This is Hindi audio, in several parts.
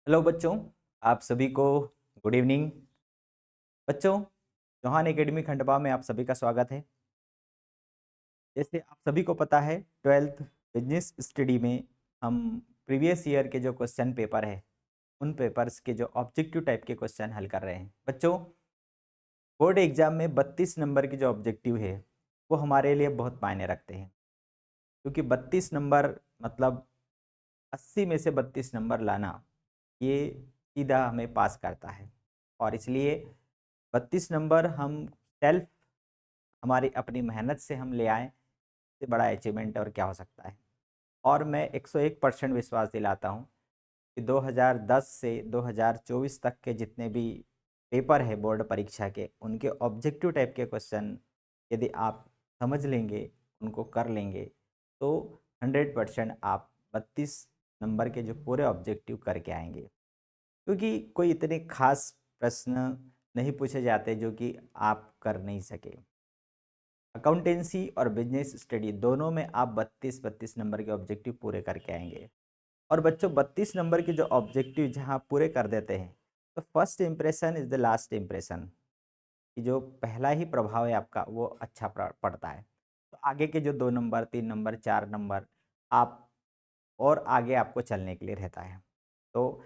हेलो बच्चों, आप सभी को गुड इवनिंग। बच्चों, चौहान एकेडमी खंडवा में आप सभी का स्वागत है। जैसे आप सभी को पता है, 12th बिजनेस स्टडी में हम प्रीवियस ईयर के जो क्वेश्चन पेपर है, उन पेपर्स के जो ऑब्जेक्टिव टाइप के क्वेश्चन हल कर रहे हैं। बच्चों, बोर्ड एग्जाम में 32 नंबर की जो ऑब्जेक्टिव है, वो हमारे लिए बहुत मायने रखते हैं, क्योंकि 32 नंबर मतलब 80 में से 32 नंबर लाना, ये सीधा हमें पास करता है। और इसलिए 32 नंबर हम सेल्फ हमारी अपनी मेहनत से हम ले आएँ, इससे बड़ा अचीवमेंट और क्या हो सकता है। और मैं 101% विश्वास दिलाता हूँ कि 2010 से 2024 तक के जितने भी पेपर है बोर्ड परीक्षा के, उनके ऑब्जेक्टिव टाइप के क्वेश्चन यदि आप समझ लेंगे, उनको कर लेंगे, तो 100% आप 32 नंबर के जो पूरे ऑब्जेक्टिव करके आएँगे। क्योंकि कोई इतने खास प्रश्न नहीं पूछे जाते जो कि आप कर नहीं सके। अकाउंटेंसी और बिजनेस स्टडी दोनों में आप 32-32 नंबर के ऑब्जेक्टिव पूरे करके आएंगे। और बच्चों, 32 नंबर के जो ऑब्जेक्टिव जहां आप पूरे कर देते हैं, तो first impression is the last impression, कि जो पहला ही प्रभाव है आपका वो अच्छा पड़ता है। तो आगे के जो 2 नंबर, 3 नंबर, 4 नंबर, आप और आगे आपको चलने के लिए रहता है। तो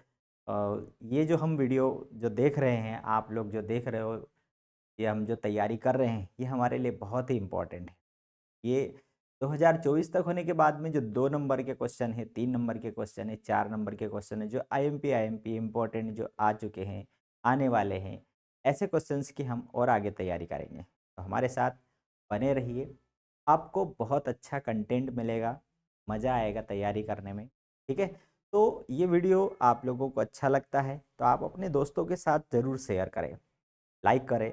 ये जो हम वीडियो जो देख रहे हैं, आप लोग जो देख रहे हो, ये हम जो तैयारी कर रहे हैं, ये हमारे लिए बहुत ही इम्पोर्टेंट है। ये 2024 तक होने के बाद में जो 2 नंबर के क्वेश्चन है, 3 नंबर के क्वेश्चन है, 4 नंबर के क्वेश्चन है, जो आईएमपी इम्पोर्टेंट जो आ चुके हैं, आने वाले हैं, ऐसे क्वेश्चंस की हम और आगे तैयारी करेंगे। तो हमारे साथ बने रहिए, आपको बहुत अच्छा कंटेंट मिलेगा, मज़ा आएगा तैयारी करने में, ठीक है? तो ये वीडियो आप लोगों को अच्छा लगता है तो आप अपने दोस्तों के साथ ज़रूर शेयर करें, लाइक करें,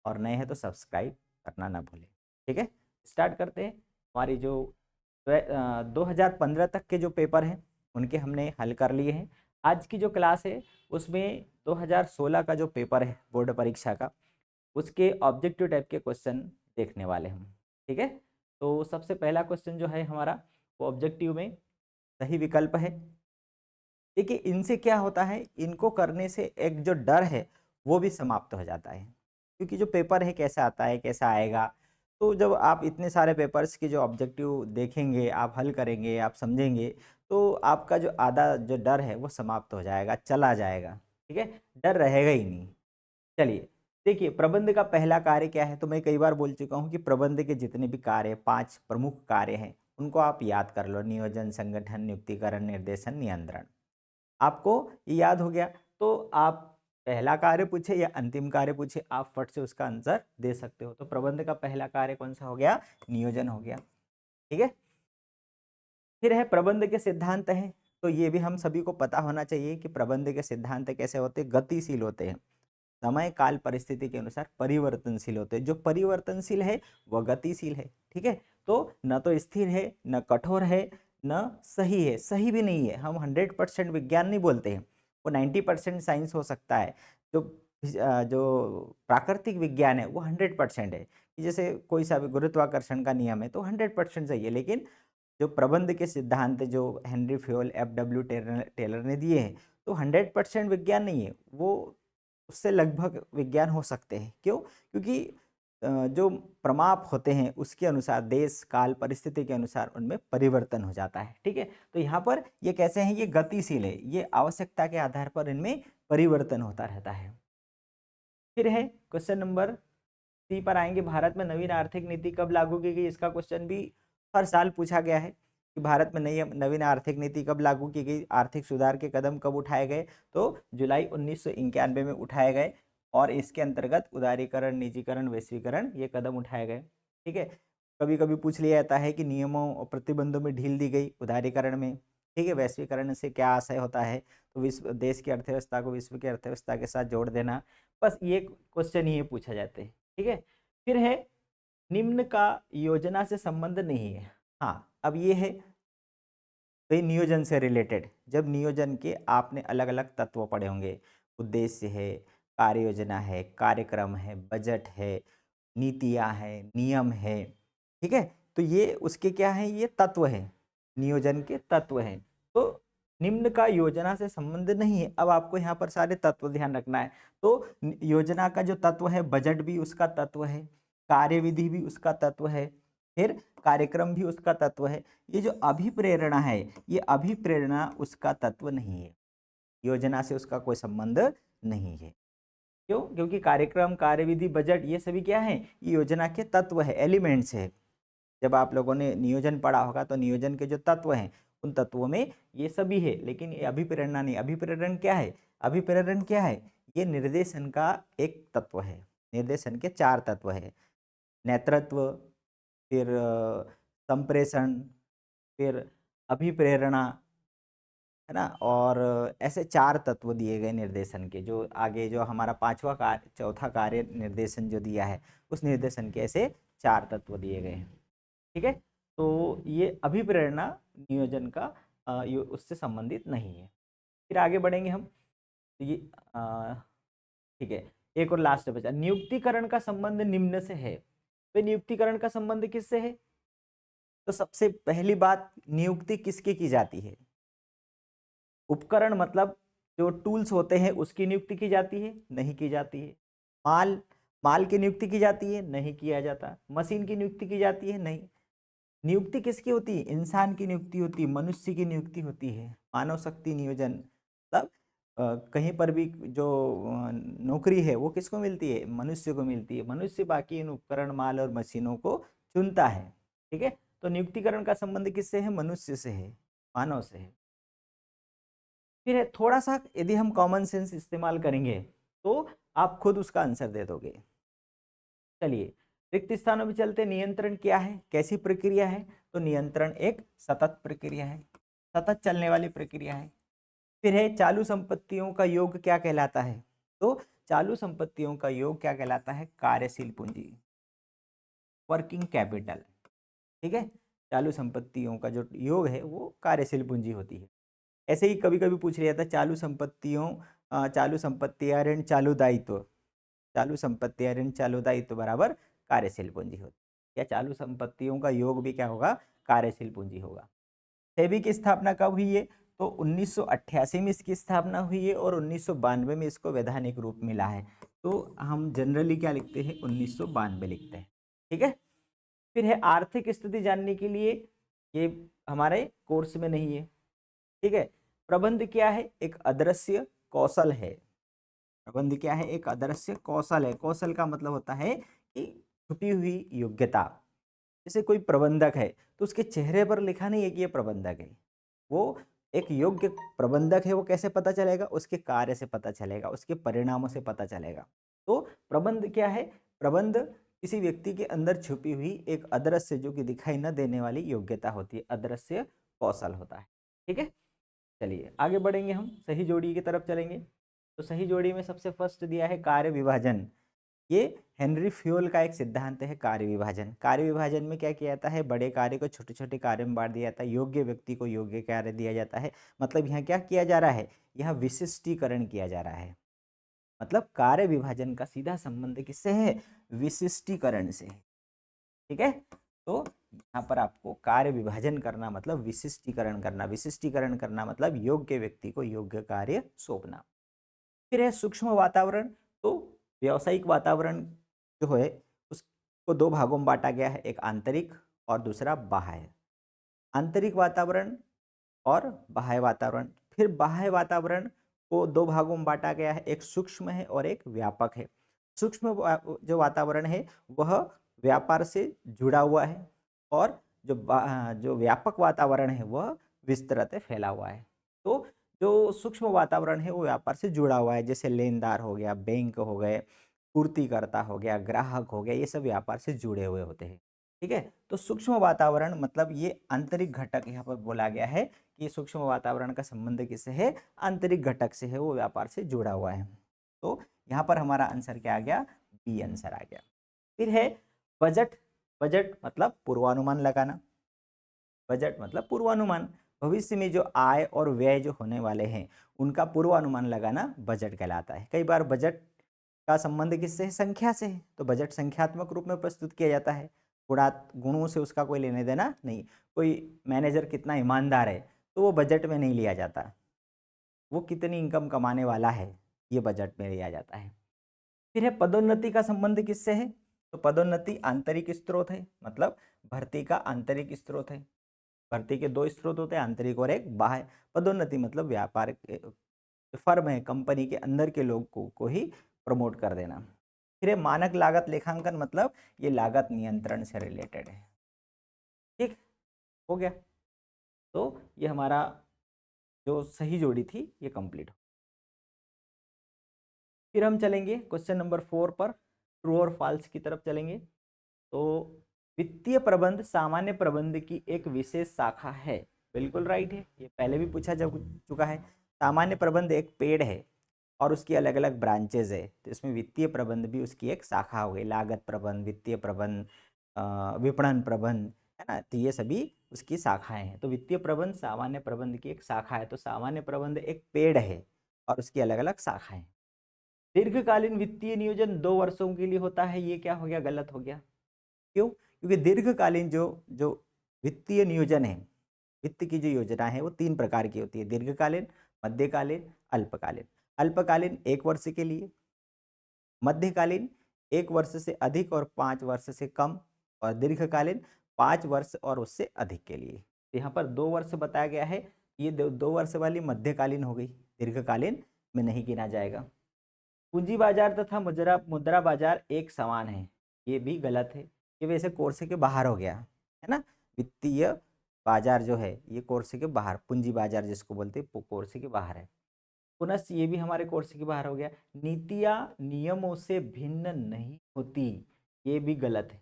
और नए हैं तो सब्सक्राइब करना ना भूलें, ठीक है? स्टार्ट करते हैं। हमारी जो 2015 तक के जो पेपर हैं, उनके हमने हल कर लिए हैं। आज की जो क्लास है, उसमें 2016 का जो पेपर है बोर्ड परीक्षा का, उसके ऑब्जेक्टिव टाइप के क्वेश्चन देखने वाले हम, ठीक है? तो सबसे पहला क्वेश्चन जो है हमारा, वो ऑब्जेक्टिव में सही विकल्प है। देखिए, इनसे क्या होता है, इनको करने से एक जो डर है वो भी समाप्त हो जाता है, क्योंकि जो पेपर है कैसा आता है, कैसा आएगा। तो जब आप इतने सारे पेपर्स के जो ऑब्जेक्टिव देखेंगे, आप हल करेंगे, आप समझेंगे, तो आपका जो आधा जो डर है वो समाप्त हो जाएगा, चला जाएगा, ठीक है? डर रहेगा ही नहीं। चलिए, देखिए, प्रबंध का पहला कार्य क्या है, तो मैं कई बार बोल चुका हूँ कि प्रबंध के जितने भी कार्य, 5 प्रमुख कार्य हैं, उनको आप याद कर लो: नियोजन, संगठन, नियुक्तिकरण, निर्देशन, नियंत्रण। आपको ये याद हो गया, तो आप पहला कार्य पूछे या अंतिम कार्य पूछे, आप फट से उसका आंसर दे सकते हो। तो प्रबंध का पहला कार्य कौन सा हो गया? नियोजन हो गया, ठीक है? फिर है प्रबंध के सिद्धांत हैं, तो ये भी हम सभी को पता होना चाहिए कि प्रबंध के सिद्धांत कैसे होते हैं, गतिशील होते हैं, समय काल परिस्थिति के अनुसार परिवर्तनशील होते हैं। जो परिवर्तनशील है वह गतिशील है, ठीक है? तो न तो स्थिर है, न कठोर है, न सही है, सही भी नहीं है। हम 100% विज्ञान नहीं बोलते हैं, वो 90% साइंस हो सकता है। जो जो प्राकृतिक विज्ञान है वो 100% है, कि जैसे कोई सा भी गुरुत्वाकर्षण का नियम है तो 100% सही है। लेकिन जो प्रबंध के सिद्धांत जो हेनरी फ्योल, एफ.डब्ल्यू. टेलर ने दिए हैं, तो 100% विज्ञान नहीं है, वो उससे लगभग विज्ञान हो सकते हैं। क्यों? क्योंकि जो प्रमाप होते हैं उसके अनुसार, देश, काल, परिस्थिति के अनुसार उनमें परिवर्तन हो जाता है, ठीक है? तो यहाँ पर ये कैसे हैं, ये गतिशील है, ये आवश्यकता के आधार पर इनमें परिवर्तन होता रहता है। फिर है क्वेश्चन नंबर सी पर आएँगे, भारत में नवीन आर्थिक नीति कब लागू की गई? इसका क्वेश्चन भी हर साल पूछा गया है कि भारत में नई नवीन आर्थिक नीति कब लागू की गई? आर्थिक सुधार के कदम कब उठाए गए? तो जुलाई 1991 में उठाए गए, और इसके अंतर्गत उदारीकरण, निजीकरण, वैश्वीकरण, ये कदम उठाए गए, ठीक है? कभी-कभी पूछ लिया जाता है कि नियमों और प्रतिबंधों में ढील दी गई उदारीकरण में, ठीक है? वैश्वीकरण से क्या आशय होता है? तो विश्व देश की अर्थव्यवस्था को विश्व की अर्थव्यवस्था के साथ जोड़ देना। बस ये क्वेश्चन ही पूछा जाते हैं, ठीक है? फिर है निम्न का योजना से संबंध नहीं है। हाँ, अब ये है भाई नियोजन से रिलेटेड, जब नियोजन के आपने अलग-अलग तत्व पढ़े होंगे, उद्देश्य है, कार्य योजना है, कार्यक्रम है, बजट है, नीतियाँ हैं, नियम है, ठीक है? तो ये उसके क्या हैं, ये तत्व हैं, नियोजन के तत्व हैं। तो निम्न का योजना से संबंध नहीं है। अब आपको यहाँ पर सारे तत्व ध्यान रखना है। तो योजना का जो तत्व है, बजट भी उसका तत्व है, कार्यविधि भी उसका तत्व है, फिर कार्यक्रम भी उसका तत्व है। ये जो अभिप्रेरणा है, ये अभिप्रेरणा उसका तत्व नहीं है, योजना से उसका कोई संबंध नहीं है। क्यों? क्योंकि कार्यक्रम, कार्यविधि, बजट ये सभी क्या है? ये योजना के तत्व है, एलिमेंट्स है। जब आप लोगों ने नियोजन पढ़ा होगा तो नियोजन के जो तत्व हैं उन तत्वों में ये सभी है, लेकिन ये अभिप्रेरणा नहीं। अभिप्रेरण क्या है? अभिप्रेरण क्या है? ये निर्देशन का एक तत्व है। निर्देशन के 4 तत्व है, नेतृत्व, फिर संप्रेषण, फिर अभिप्रेरणा, है ना। और ऐसे 4 तत्व दिए गए निर्देशन के, जो आगे जो हमारा चौथा कार्य निर्देशन जो दिया है, उस निर्देशन के ऐसे 4 तत्व दिए गए हैं। ठीक है, तो ये अभिप्रेरणा नियोजन का उससे संबंधित नहीं है। फिर आगे बढ़ेंगे हम। तो ये ठीक है, एक और लास्ट बचा, नियुक्तिकरण का संबंध निम्न से है। तो नियुक्तिकरण का संबंध किससे है? तो सबसे पहली बात, नियुक्ति किसकी की जाती है? उपकरण मतलब जो टूल्स होते हैं उसकी नियुक्ति की जाती है? नहीं की जाती है। माल माल की नियुक्ति की जाती है? नहीं किया जाता। मशीन की नियुक्ति की जाती है? नहीं। नियुक्ति किसकी होती है? इंसान की नियुक्ति होती है, मनुष्य की नियुक्ति होती है। मानव शक्ति नियोजन मतलब कहीं पर भी जो नौकरी है वो किसको मिलती है? मनुष्य को मिलती है। मनुष्य बाकी इन उपकरण, माल और मशीनों को चुनता है। ठीक है, तो नियुक्तिकरण का संबंध किससे है? मनुष्य से है, मानव से है। फिर थोड़ा सा यदि हम कॉमन सेंस इस्तेमाल करेंगे तो आप खुद उसका आंसर दे दोगे। चलिए रिक्त स्थानों में चलते। नियंत्रण क्या है? कैसी प्रक्रिया है? तो नियंत्रण एक सतत प्रक्रिया है, सतत चलने वाली प्रक्रिया है। फिर है चालू संपत्तियों का योग क्या कहलाता है? तो चालू संपत्तियों का योग क्या कहलाता है? कार्यशील पूंजी, वर्किंग कैपिटल। ठीक है, चालू संपत्तियों का जो योग है वो कार्यशील पूंजी होती है। ऐसे ही कभी कभी पूछ लिया था, चालू संपत्ति या ऋण चालू दायित्व, चालू संपत्ति या ऋण चालू दायित्व बराबर कार्यशील पूंजी होती है। या चालू संपत्तियों का योग भी क्या होगा? कार्यशील पूंजी होगा। सेबी की स्थापना कब हुई है? तो 1988 में इसकी स्थापना हुई है और 1992 में इसको वैधानिक रूप मिला है। तो हम जनरली क्या लिखते हैं? 1992 लिखते हैं। ठीक है, फिर है आर्थिक स्थिति जानने के लिए, ये हमारे कोर्स में नहीं है। ठीक है, प्रबंध क्या है? एक अदृश्य कौशल है। प्रबंध क्या है? एक अदृश्य कौशल है। कौशल का मतलब होता है कि छुपी हुई योग्यता। जैसे कोई प्रबंधक है तो उसके चेहरे पर लिखा नहीं है कि ये प्रबंधक है, वो एक योग्य प्रबंधक है। वो कैसे पता चलेगा? उसके कार्य से पता चलेगा, उसके परिणामों से पता चलेगा। तो प्रबंध क्या है? प्रबंध किसी व्यक्ति के अंदर छुपी हुई एक अदृश्य, जो कि दिखाई न देने वाली योग्यता होती है, अदृश्य कौशल होता है। ठीक है, चलिए आगे बढ़ेंगे, हम सही जोड़ी की तरफ चलेंगे। तो सही जोड़ी में सबसे फर्स्ट दिया है कार्य विभाजन। ये हेनरी फ्यूल का एक सिद्धांत है, कार्य विभाजन। कार्य विभाजन में क्या किया जाता है? बड़े कार्य को छोटे छोटे कार्य में बांट दिया जाता है, योग्य व्यक्ति को योग्य कार्य दिया जाता है। मतलब यहाँ क्या किया जा रहा है? यहाँ विशिष्टीकरण किया जा रहा है। मतलब कार्य विभाजन का सीधा संबंध किससे है? विशिष्टीकरण से है। ठीक है, तो यहाँ पर आपको कार्य विभाजन करना मतलब विशिष्टीकरण करना, विशिष्टीकरण करना मतलब योग्य व्यक्ति को योग्य कार्य सौंपना। फिर है सूक्ष्म वातावरण। तो व्यावसायिक वातावरण जो है उसको 2 भागों में बांटा गया है, एक आंतरिक और दूसरा बाह्य। आंतरिक वातावरण और बाह्य वातावरण। फिर बाह्य वातावरण को 2 भागों में बांटा गया है, एक सूक्ष्म है और एक व्यापक है। सूक्ष्म जो वातावरण है वह व्यापार से जुड़ा हुआ है, और जो व्यापक वातावरण है वह विस्तृत है, फैला हुआ है। तो जो सूक्ष्म वातावरण है वो व्यापार से जुड़ा हुआ है, जैसे लेनदार हो गया, बैंक हो गए, पूर्तिकर्ता हो गया, ग्राहक हो गया, ये सब व्यापार से जुड़े हुए होते हैं। ठीक है, तो सूक्ष्म वातावरण मतलब ये आंतरिक घटक यहाँ पर बोला गया है कि सूक्ष्म वातावरण का संबंध किससे है? आंतरिक घटक से है, वो व्यापार से जुड़ा हुआ है। तो यहाँ पर हमारा आंसर क्या आ गया? बी आंसर आ गया। फिर है बजट। बजट मतलब पूर्वानुमान लगाना। बजट मतलब पूर्वानुमान, भविष्य में जो आय और व्यय जो होने वाले हैं उनका पूर्वानुमान लगाना बजट कहलाता है। कई बार बजट का संबंध किससे है? संख्या से है, तो बजट संख्यात्मक रूप में प्रस्तुत किया जाता है। गुणों से उसका कोई लेने देना नहीं। कोई मैनेजर कितना ईमानदार है तो वो बजट में नहीं लिया जाता। वो कितनी इनकम कमाने वाला है ये बजट में लिया जाता है। फिर है पदोन्नति का संबंध किससे है? तो पदोन्नति आंतरिक स्रोत है, मतलब भर्ती का आंतरिक स्रोत है। भर्ती के दो स्रोत होते हैं, आंतरिक और एक बाह्य। पदोन्नति मतलब व्यापार फर्म है, कंपनी के अंदर के लोग को ही प्रमोट कर देना। फिर है मानक लागत लेखांकन, मतलब ये लागत नियंत्रण से रिलेटेड है। ठीक हो गया। तो ये हमारा जो सही जोड़ी थी ये कंप्लीट हो। फिर हम चलेंगे क्वेश्चन नंबर 4 पर, ट्रू और फॉल्स की तरफ चलेंगे। तो वित्तीय प्रबंध सामान्य प्रबंध की एक विशेष शाखा है। बिल्कुल राइट है, ये पहले भी पूछा जा चुका है। सामान्य प्रबंध एक पेड़ है और उसकी अलग अलग ब्रांचेज है, तो इसमें वित्तीय प्रबंध भी उसकी एक शाखा हो गई। लागत प्रबंध, वित्तीय प्रबंध, विपणन प्रबंध, है ना, तो ये सभी उसकी शाखाएं हैं। तो वित्तीय प्रबंध सामान्य प्रबंध की एक शाखा है। तो सामान्य प्रबंध एक पेड़ है और उसकी अलग अलग शाखाएं। दीर्घकालीन वित्तीय नियोजन 2 वर्षों के लिए होता है, ये क्या हो गया, गलत हो गया। क्यों? क्योंकि दीर्घकालीन जो जो वित्तीय नियोजन है, वित्त की जो योजना है वो 3 प्रकार की होती है, दीर्घकालीन, मध्यकालीन, अल्पकालीन। अल्पकालीन 1 वर्ष के लिए, मध्यकालीन 1 वर्ष से अधिक और 5 वर्ष से कम, और दीर्घकालीन 5 वर्ष और उससे अधिक के लिए। यहाँ पर 2 वर्ष बताया गया है, ये 2 वर्ष वाली मध्यकालीन हो गई, दीर्घकालीन में नहीं गिना जाएगा। पूंजी बाजार तथा मुद्रा मुद्रा बाजार एक समान है, ये भी गलत है, ये वैसे कोर्स के बाहर हो गया, है ना। वित्तीय बाजार जो है ये कोर्स के बाहर, पूंजी बाजार जिसको बोलते हैं कोर्स के बाहर है। पुनः ये भी हमारे कोर्स के बाहर हो गया। नीतियां नियमों से भिन्न नहीं होती, ये भी गलत है।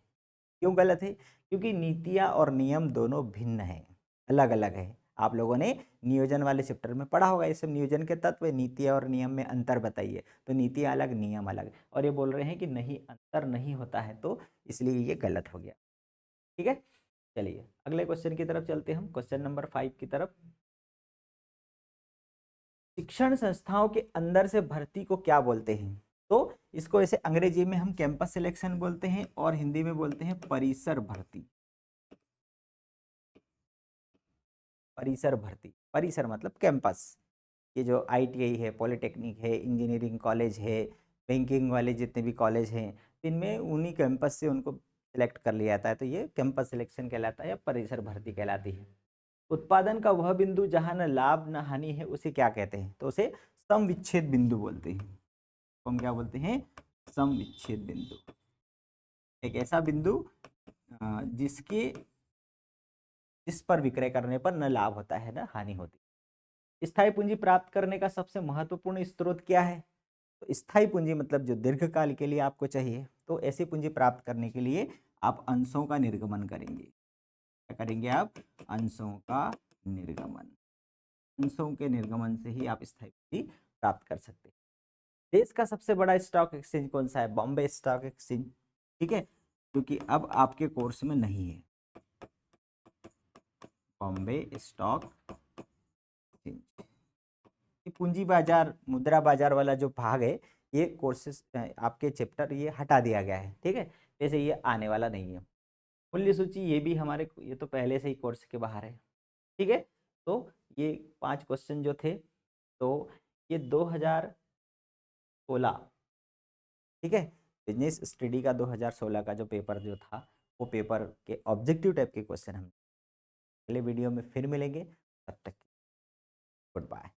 क्यों गलत है? क्योंकि नीतियां और नियम दोनों भिन्न हैं, अलग अलग है। आप लोगों ने नियोजन वाले चैप्टर में पढ़ा होगा, ये सब नियोजन के तत्व, नीतियां और नियम में अंतर बताइए। तो नीतियां अलग, नियम अलग, और ये बोल रहे हैं कि नहीं, अंतर नहीं होता है, तो इसलिए ये गलत हो गया। ठीक है, चलिए अगले क्वेश्चन की तरफ चलते हैं हम, क्वेश्चन नंबर 5 की तरफ। शिक्षण संस्थाओं के अंदर से भर्ती को क्या बोलते हैं? तो इसको ऐसे अंग्रेजी में हम कैंपस सिलेक्शन बोलते हैं और हिंदी में बोलते हैं परिसर भर्ती। परिसर भर्ती, परिसर मतलब कैंपस। ये जो आईटीआई है, पॉलिटेक्निक है, इंजीनियरिंग कॉलेज है, बैंकिंग वाले जितने भी कॉलेज हैं, इनमें उन्हीं कैंपस से उनको सिलेक्ट कर लिया जाता है, तो ये कैंपस सिलेक्शन कहलाता है या परिसर भर्ती कहलाती है। उत्पादन का वह बिंदु जहां न लाभ न हानि है उसे क्या कहते हैं? तो उसे सम विच्छेद बिंदु बोलते हैं। तो हम क्या बोलते हैं? सम विच्छेद बिंदु। एक ऐसा बिंदु जिसके जिस पर विक्रय करने पर न लाभ होता है न हानि होती। स्थायी पूंजी प्राप्त करने का सबसे महत्वपूर्ण स्रोत क्या है? तो स्थायी पूंजी मतलब जो दीर्घकाल के लिए आपको चाहिए, तो ऐसी पूंजी प्राप्त करने के लिए आप अंशों का निर्गमन करेंगे। क्या करेंगे आप? अंशों का निर्गमन। अंशों के निर्गमन से ही आप स्थायी पूंजी प्राप्त कर सकते हैं। देश का सबसे बड़ा स्टॉक एक्सचेंज कौन सा है? Bombay stock exchange. ठीक है, क्योंकि अब आपके कोर्स में नहीं है बॉम्बे स्टॉक एक्सचेंज। पूंजी बाजार, मुद्रा बाजार वाला जो भाग है, ये कोर्सेस आपके चैप्टर ये हटा दिया गया है। ठीक है, जैसे ये आने वाला नहीं है। मूल्य सूची ये भी हमारे, ये तो पहले से ही कोर्स के बाहर है। ठीक है, तो ये 5 क्वेश्चन जो थे, तो ये 2016, ठीक है, बिजनेस स्टडी का 2016 का जो पेपर जो था, वो पेपर के ऑब्जेक्टिव टाइप के क्वेश्चन हम अगले वीडियो में फिर मिलेंगे। तब तक गुड बाय।